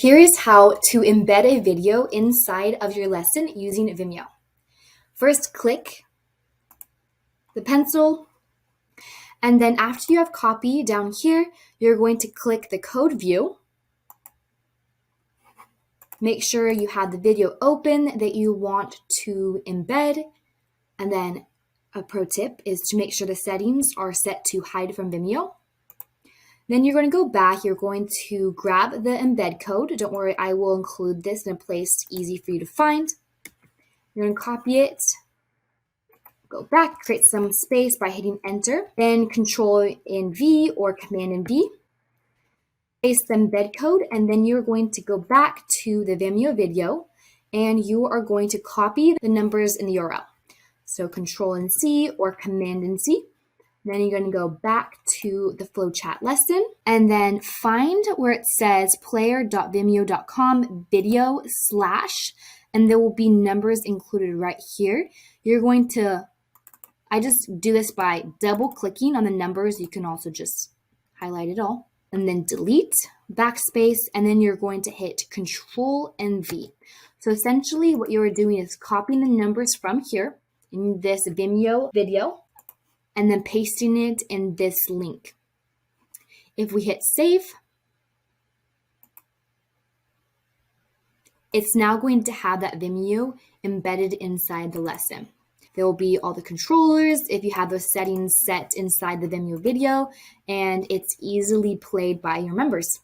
Here is how to embed a video inside of your lesson using Vimeo. First, click the pencil, and then after you have copy down here, you're going to click the code view. Make sure you have the video open that you want to embed, and then a pro tip is to make sure the settings are set to hide from Vimeo. Then you're going to go back, you're going to grab the embed code. Don't worry, I will include this in a place easy for you to find. You're going to copy it, go back, create some space by hitting enter, then Control in V or Command in V. Paste the embed code, and then you're going to go back to the Vimeo video, and you are going to copy the numbers in the URL. So Control and C or Command and C. Then you're going to go back to the FlowChat lesson and then find where it says player.vimeo.com video / and there will be numbers included right here. You're going to, I just do this by double clicking on the numbers. You can also just highlight it all and then delete, backspace, and then you're going to hit Control and V. So essentially what you're doing is copying the numbers from here in this Vimeo video and then pasting it in this link. If we hit save, it's now going to have that Vimeo embedded inside the lesson. There will be all the controllers if you have those settings set inside the Vimeo video, and it's easily played by your members.